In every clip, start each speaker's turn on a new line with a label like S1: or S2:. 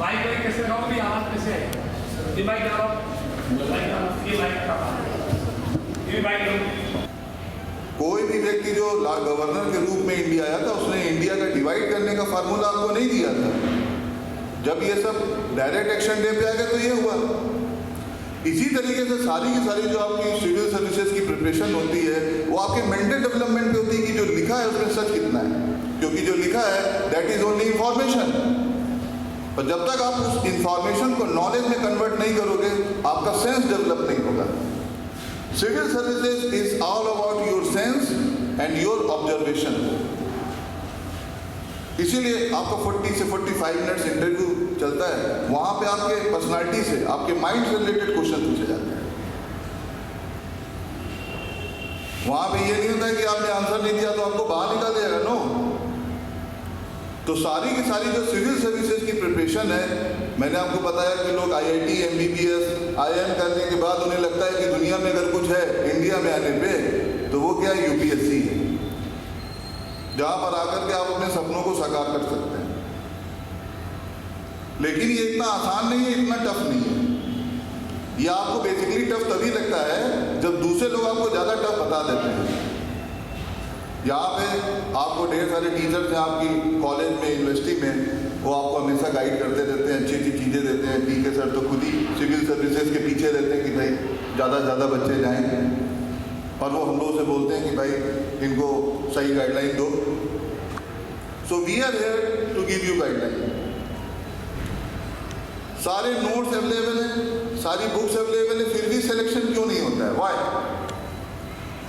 S1: Mic वाइक कैसे लगाओ भी आवाज कैसे है? ये माइक लगाओ, ये माइक लगाओ।
S2: कोई भी व्यक्ति जो गवर्नर के रूप में इंडिया आया था उसने इंडिया का डिवाइड करने का फार्मूला आपको नहीं दिया था। जब ये सब डायरेक्ट एक्शन डे पे आ गया तो ये हुआ। इसी तरीके से सारी की सारी जो आपकी सिविल सर्विसेज की प्रिपरेशन होती है वो आपके मेंटल डेवलपमेंट पे होती है कि जो लिखा है उसमें सच कितना है, क्योंकि जो लिखा है दैट इज ओनली इंफॉर्मेशन। और जब तक आप उस इंफॉर्मेशन को नॉलेज में कन्वर्ट नहीं करोगे आपका सेंस डेवलप नहीं होगा। Civil services is all about your sense and your observation. इसीलिए आपका 40 से 45 मिनट्स इंटरव्यू चलता है, वहां पे आपके पर्सनालिटी से, आपके माइंड से रिलेटेड क्वेश्चन पूछे जाते हैं। वहां पे ये नहीं होता है कि आपने आंसर नहीं दिया तो आपको बाहर निकाल दिया जाएगा, नो। तो सारी की सारी जो सिविल सर्विसेज की प्रिपरेशन है, मैंने आपको बताया कि लोग IIT, MBBS, IIM करने के बाद उन्हें लगता है कि दुनिया में अगर कुछ है इंडिया में आने पे तो वो क्या है, UPSC है, जहां पर आकर के आप अपने सपनों को साकार कर सकते हैं। लेकिन ये इतना आसान नहीं है, इतना टफ नहीं है। ये आपको बेसिकली टफ तभी लगता है जब दूसरे लोग आपको ज़्यादा टफ बता देते हैं। यहाँ पे आपको ढेर सारे टीचर्स हैं आपकी कॉलेज में, यूनिवर्सिटी में, वो आपको हमेशा गाइड करते रहते हैं, अच्छी अच्छी चीज़ें देते हैं। PK सर तो खुद ही सिविल सर्विसेज के पीछे रहते हैं कि भाई ज़्यादा से ज़्यादा बच्चे जाएँ, और वो हम लोगों से बोलते हैं कि भाई इनको सही गाइडलाइन दो। So we are here to give you guideline. सारे नोट्स अवेलेबल हैं, सारी बुक्स अवेलेबल है, फिर भी सिलेक्शन क्यों नहीं होता है? वाई?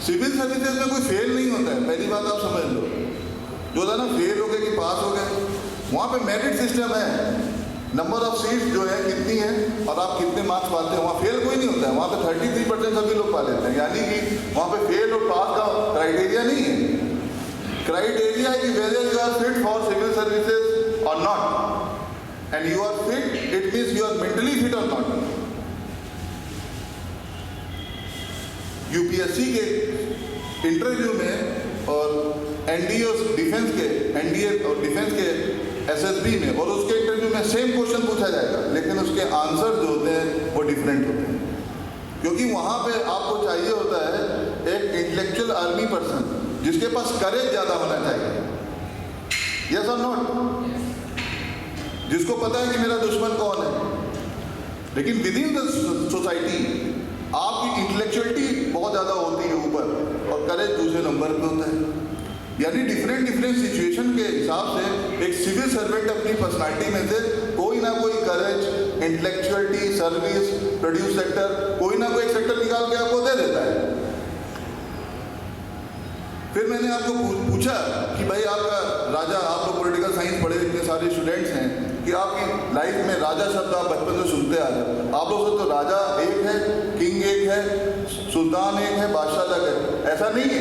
S2: सिविल सर्विसेज में कोई फेल नहीं होता है, पहली बात आप समझ लो। जो था ना फेल हो गए कि पास हो गए, वहाँ पे मेरिट सिस्टम है, नंबर ऑफ सीट्स जो है कितनी है और आप कितने मार्क्स पाते हैं, वहाँ फेल कोई नहीं होता है। वहाँ पे 33% सभी लोग पा लेते हैं, यानी कि वहाँ पे फेल और पास का क्राइटेरिया नहीं है। क्राइटेरिया है कि whether you are fit for civil services और not, and you are fit it means you are mentally fit और नॉट। UPSC के इंटरव्यू में और NDA और डिफेंस के SSB में और उसके इंटरव्यू में सेम क्वेश्चन पूछा जाएगा, लेकिन उसके आंसर जो होते हैं वो डिफरेंट होते हैं, क्योंकि वहाँ पे आपको चाहिए होता है एक इंटेलेक्चुअल आर्मी पर्सन जिसके पास करेज ज़्यादा होना चाहिए। यस और नॉट? जिसको पता है कि मेरा दुश्मन कौन है, लेकिन विद इन द सोसाइटी आपकी इंटेलेक्चुअलिटी बहुत ज़्यादा होती है ऊपर और करेज दूसरे नंबर पे होता है। यानी डिफरेंट सिचुएशन के हिसाब से एक सिविल सर्वेंट अपनी पर्सनालिटी में से कोई ना कोई करेज, इंटेलेक्चुअलिटी, सर्विस, प्रोड्यूस सेक्टर, कोई ना कोई एक सेक्टर निकाल के आपको दे देता है। फिर मैंने आपको पूछा कि भाई आपका राजा, आप लोग पॉलिटिकल साइंस पढ़े, इतने सारे स्टूडेंट्स हैं, कि आपकी लाइफ में राजा शब्द आप बचपन से सुनते आ रहे हो। आप लोग तो राजा एक है, किंग एक है, सुल्तान एक है, बादशाह अलग है। ऐसा नहीं है,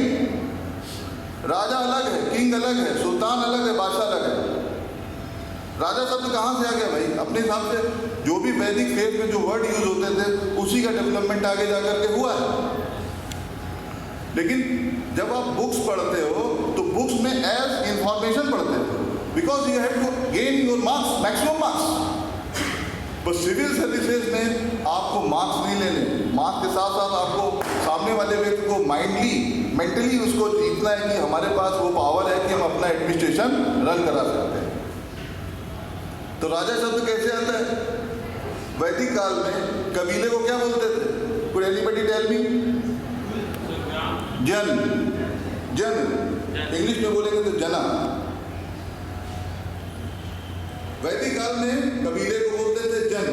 S2: राजा अलग है, किंग अलग है, सुल्तान अलग है, बादशाह अलग है। राजा शब्द कहाँ से आ गया भाई? अपने हिसाब से जो भी वैदिक फेथ में जो वर्ड यूज होते थे उसी का डेवलपमेंट आगे जाकर के हुआ है। लेकिन जब आप बुक्स पढ़ते हो तो बुक्स में एज इंफॉर्मेशन पढ़ते हो, because you have to gain your marks, maximum marks. बस सिविल सर्विसेज में आपको मार्क्स नहीं लेने, मार्क्स के साथ साथ आपको सामने वाले व्यक्ति को मेंटली उसको जीतना है कि हमारे पास वो पावर है कि हम अपना एडमिनिस्ट्रेशन रन करा सकते हैं। तो राजा शब्द कैसे आता है? वैदिक काल में कबीले को क्या बोलते थे? Could anybody tell me? जन इंग्लिश में बोलेंगे तो जना। वैदिक काल में कबीले को बोलते थे जन।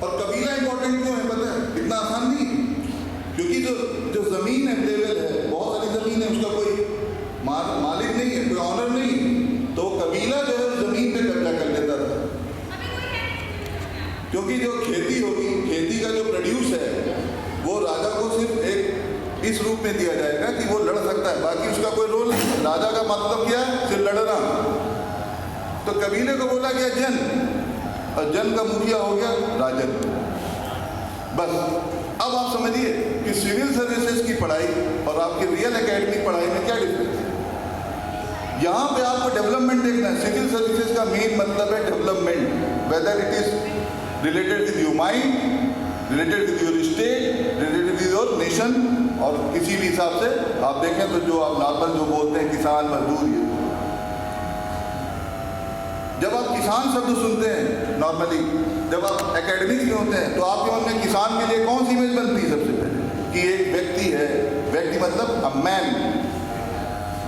S2: और कबीला इंपॉर्टेंट क्यों है पता है? इतना आसान नहीं, क्योंकि जो जमीन अवेलेबल है, बहुत सारी जमीन है, उसका कोई मालिक नहीं है, कोई ऑनर नहीं, तो कबीला जो है जमीन पे कब्जा कर लेता था। क्योंकि जो खेती होगी, खेती का जो प्रोड्यूस है वो राजा को सिर्फ एक इस रूप में दिया जाएगा कि वो लड़ सकता है, बाकी उसका कोई रोल नहीं। राजा का मतलब क्या है? सिर्फ लड़ना। तो कबीले को बोला गया जन, और जन का मुखिया हो गया राजन। बस अब आप समझिए कि सिविल सर्विसेज की पढ़ाई और आपकी रियल एकेडमिक पढ़ाई में क्या डिफरेंस है। यहाँ पे आपको डेवलपमेंट देखना है। सिविल सर्विसेज का मेन मतलब है development. whether it is related with your mind, related with your state, related with your nation, और किसी भी हिसाब से आप देखें तो जो आप नॉर्मल जो बोलते हैं किसान मजदूर, ये जब आप किसान शब्द सुनते हैं नॉर्मली, जब आप एकेडमिक्स में होते हैं तो आपके मन में किसान के लिए कौन सी इमेज बनती है सबसे पहले? कि एक व्यक्ति है, व्यक्ति मतलब अ मैन,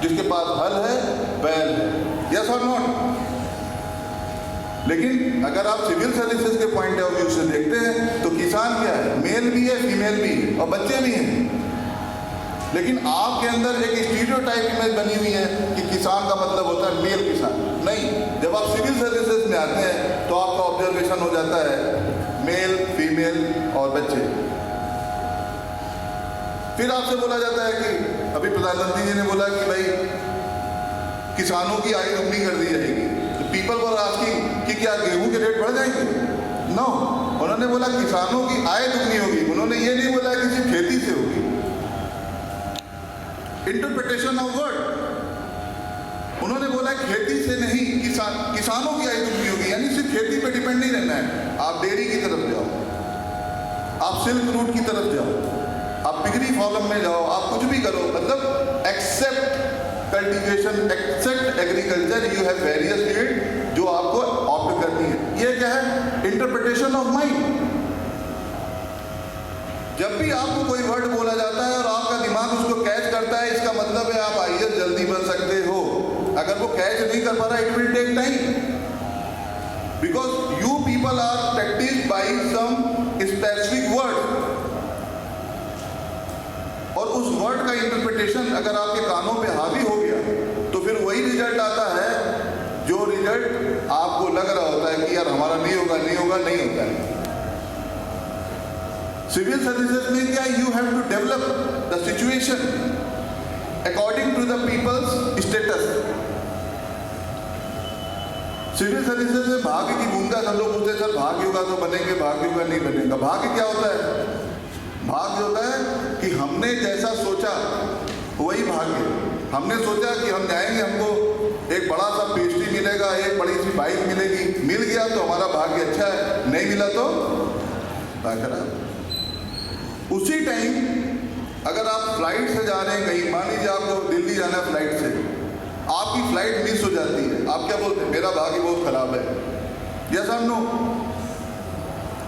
S2: जिसके पास हल है, बैल है, यस और नॉट। लेकिन अगर आप सिविल सर्विसेज के पॉइंट ऑफ व्यू से देखते हैं तो किसान क्या है? मेल भी है, फीमेल भी है और बच्चे भी हैं। लेकिन आपके अंदर एक स्टीरियोटाइप इमेज बनी हुई है कि किसान का मतलब होता है मेल किसान। नहीं, जब आप सिविल सर्विसेज में आते हैं तो आपका ऑब्जर्वेशन हो जाता है मेल, फीमेल और बच्चे। फिर आपसे बोला जाता है कि अभी प्रधानमंत्री जी ने बोला कि भाई किसानों की आय दुगनी कर दी जाएगी, तो पीपल वर आस्किंग कि क्या गेहूं के रेट बढ़ जाएंगे? नो, उन्होंने बोला किसानों की आय दुगनी होगी। उन्होंने ये नहीं बोला कि सिर्फ खेती से होगी। इंटरप्रिटेशन ऑफ वर्ड, उन्होंने बोला खेती से नहीं, किसानों की आय दुगनी होगी, यानी सिर्फ खेती पे डिपेंड नहीं रहना है। आप डेयरी की तरफ जाओ, आप सिल्क रूट की तरफ जाओ, आप पिगरी फॉर्म में जाओ, आप कुछ भी करो, मतलब except cultivation, except agriculture, you have various field जो आपको ऑप्ट करनी है। ये क्या है? Interpretation of mind. जब भी आपको कोई वर्ड बोला जाता है और आपका दिमाग उसको कैच करता है, इसका मतलब है आप आईएएस जल्दी बन सकते हो। अगर वो कैच नहीं कर पा रहा, it will take time, because you people are practice by some specific word, और उस वर्ड का इंटरप्रिटेशन अगर आपके कानों पे हावी हो गया तो फिर वही रिजल्ट आता है जो रिजल्ट आपको लग रहा होता है कि यार हमारा नहीं होगा, नहीं होगा, नहीं होता है। सिविल सर्विसेज में क्या? You have to develop the situation according to the people's status. Civil services में भाग्य की भूमिका सब लोग पूछते हैं, सर भाग्य होगा तो बनेंगे, भाग्य होगा नहीं बनेगा। भाग्य क्या होता है? भाग्य होता है कि हमने जैसा सोचा वही भाग्य। हमने सोचा कि हम जाएंगे, हमको एक बड़ा सा पेस्ट्री मिलेगा, एक बड़ी सी बाइक मिलेगी, मिल गया तो हमारा भाग्य अच्छा है, नहीं मिला तो खराब। उसी टाइम अगर आप फ्लाइट से जा रहे हैं कहीं, मान लीजिए आपको दिल्ली जाना है फ्लाइट से, आपकी फ्लाइट मिस हो जाती है, आप क्या बोलते हैं? मेरा भाग्य बहुत खराब है, यस और नो।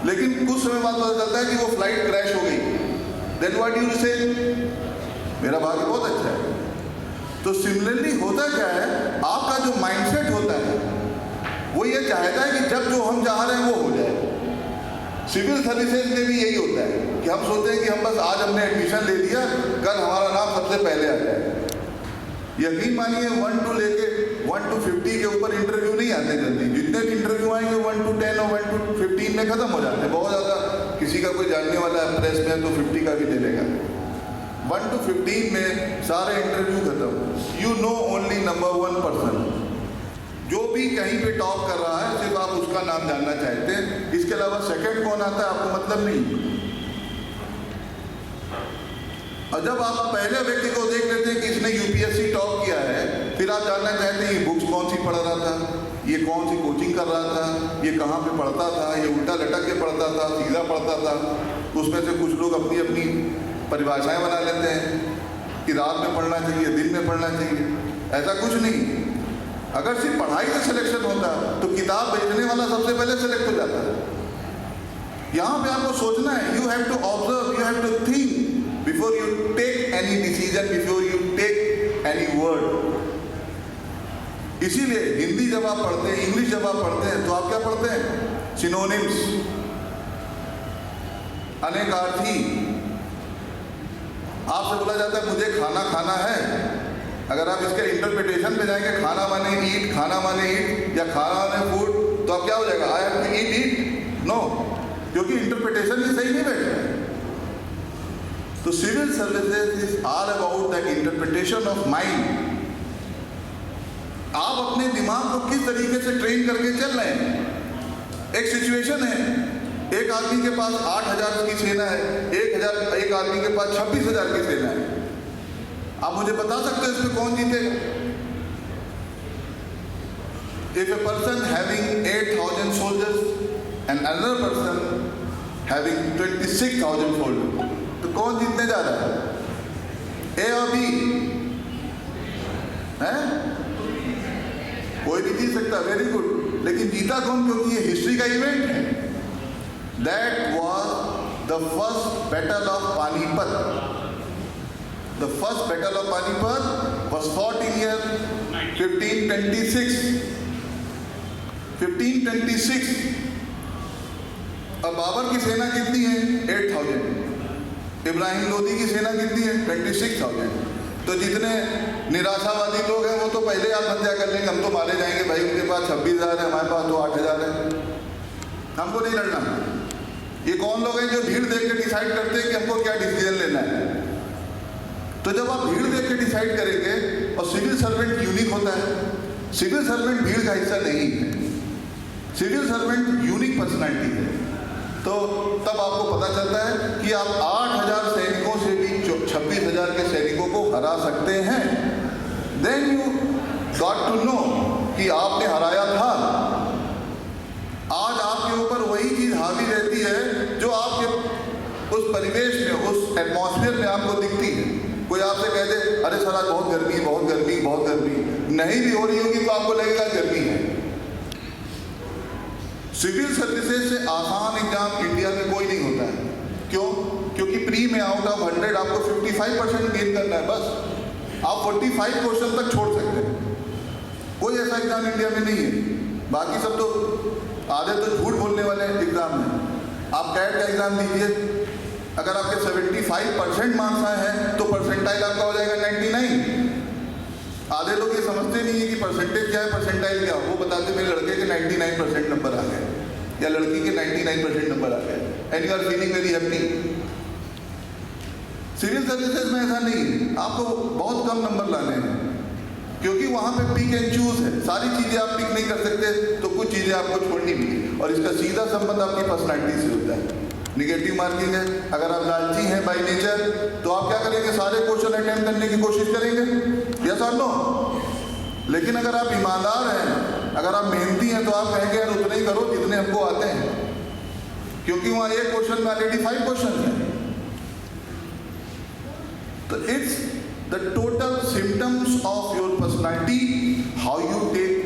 S2: लेकिन कुछ समय बाद पता चलता है कि वो फ्लाइट क्रैश हो गई, देन व्हाट यू से? मेरा भाग्य बहुत अच्छा है। तो सिमिलरली होता क्या है, आपका जो माइंडसेट होता है वो ये चाहता है कि जब जो हम चाह रहे हैं वो हो जाए। सिविल सर्विसेज में भी यही होता है कि हम सोचते हैं कि हम बस आज हमने एडमिशन ले लिया, कल हमारा नाम सबसे पहले आ जाए। यकीन मानिए 1 to लेके 1 to 50 के ऊपर इंटरव्यू नहीं आते जल्दी। जितने भी इंटरव्यू आएंगे 1 to 10 और 1 to 15 में खत्म हो जाते हैं। बहुत ज़्यादा किसी का कोई जानने वाला है प्रेस में तो 50 का भी ले लेगा। 1 to 15 में सारे इंटरव्यू खत्म। You know only number 1 person जो भी कहीं पे टॉप कर रहा है, सिर्फ आप उसका नाम जानना चाहते हैं। इसके अलावा सेकंड कौन आता है आपको मतलब नहीं। और जब आप पहले व्यक्ति को देख लेते हैं कि इसने यूपीएससी टॉप किया है, फिर आप जानना चाहते हैं ये बुक्स कौन सी पढ़ रहा था, ये कौन सी कोचिंग कर रहा था, ये कहाँ पे पढ़ता था, ये उल्टा लटक के पढ़ता था, सीधा पढ़ता था। उसमें से कुछ लोग अपनी अपनी परिभाषाएं बना लेते हैं कि रात में पढ़ना चाहिए, दिन में पढ़ना चाहिए। ऐसा कुछ नहीं। अगर सिर्फ पढ़ाई से सिलेक्शन होता तो किताब बेचने वाला सबसे पहले सिलेक्ट हो जाता है। यहाँ पे आपको सोचना है, you have to observe, you have to think before you take any decision, before you take any word. इसीलिए हिंदी जब आप पढ़ते हैं, इंग्लिश जब आप पढ़ते हैं तो आप क्या पढ़ते हैं? सिनोनिम्स, अनेकार्थी। आपसे बोला जाता है मुझे खाना खाना है, अगर आप इसके इंटरप्रिटेशन पे जाएंगे, खाना माने ईट, खाना माने ईट या खाना माने फूड, तो अब क्या हो जाएगा? I have to eat? No, क्योंकि इंटरप्रिटेशन ही सही नहीं बैठ रहा है। तो civil services is all about the interpretation of mind. आप अपने दिमाग को किस तरीके से ट्रेन करके चल रहे हैं। एक सिचुएशन है, एक आदमी के पास 8,000 की सेना है, एक आदमी के पास 26,000 की सेना है। आप मुझे बता सकते हैं इसमें कौन जीतेगा? if a person having 8,000 soldiers and another person having 26,000 soldiers, तो कौन जीतने जा रहा है? ए और बी है? कोई भी जीत सकता, वेरी गुड, लेकिन जीता कौन? क्योंकि ये हिस्ट्री का इवेंट है. That was the first battle of Panipat. The first battle of Panipat was fought in year 1526. 1526. अब बाबर की सेना कितनी है? 8,000. इब्राहिम लोदी की सेना कितनी है? 26,000. तो जितने निराशावादी लोग हैं वो तो पहले आत्महत्या कर लेंगे, हम तो मारे जाएंगे भाई, उनके पास 26,000 है, हमारे पास तो 8,000 है, हमको नहीं लड़ना. ये कौन लोग हैं जो भीड़ देख के डिसाइड करते हैं कि हमको क्या डिसीजन लेना है? तो जब आप भीड़ देख के डिसाइड करेंगे, और सिविल सर्वेंट यूनिक होता है, सिविल सर्वेंट भीड़ का हिस्सा नहीं है, सिविल सर्वेंट यूनिक पर्सनालिटी है. तो तब आपको पता चलता है कि आप 8,000 सैनिकों से भी 26,000 के सैनिकों को हरा सकते हैं. Then you got to know कि आपने हराया था. आज आपके ऊपर वही चीज हावी रहती है जो आपके उस परिवेश में, उस एटमॉस्फेयर में आपको दिखती है. कोई आपसे कह दे अरे सर आज बहुत गर्मी, बहुत गर्मी, बहुत गर्मी, नहीं भी हो रही होगी तो आपको लगेगा गर्मी है. सिविल सर्विसेज से आसान एग्जाम इंडिया में कोई नहीं होता है. क्यों? क्योंकि प्री में आउट ऑफ 100 आपको 55% गेन करना है. बस आप 45 क्वेश्चन तक छोड़ सकते हैं. कोई ऐसा एग्जाम इंडिया में नहीं है. बाकी सब तो आधे तो झूठ बोलने वाले एग्जाम हैं. आप कैट का एग्जाम दीजिए, अगर आपके 75% मार्क्स आए हैं तो परसेंटाइल आपका हो जाएगा 99. आधे लोग ये समझते नहीं है कि परसेंटेज क्या है, परसेंटाइल क्या. वो बताते मेरे लड़के के 99% नंबर आ गए या लड़की के 99% नंबर आ गए, and you are feeling very happy. Civil services में ऐसा नहीं है. आपको बहुत कम नंबर लाने हैं, क्योंकि वहाँ पे पिक एंड चूज है. सारी चीज़ें आप पिक नहीं कर सकते, तो कुछ चीज़ें आपको छोड़नी भी है. और इसका सीधा संबंध आपकी पर्सनैलिटी से होता है. निगेटिव मार्किंग है. अगर आप लालची हैं बाय नेचर तो आप क्या करेंगे? सारे क्वेश्चन अटेम्प्ट करने की कोशिश करेंगे, यस और नो. लेकिन अगर आप ईमानदार हैं, अगर आप मेहनती हैं, तो आप कहेंगे यार उतने ही करो जितने हमको आते हैं, क्योंकि वहाँ एक क्वेश्चन में ऑलरेडी 5 क्वेश्चन हैं. तो it's the total symptoms of your personality, how you take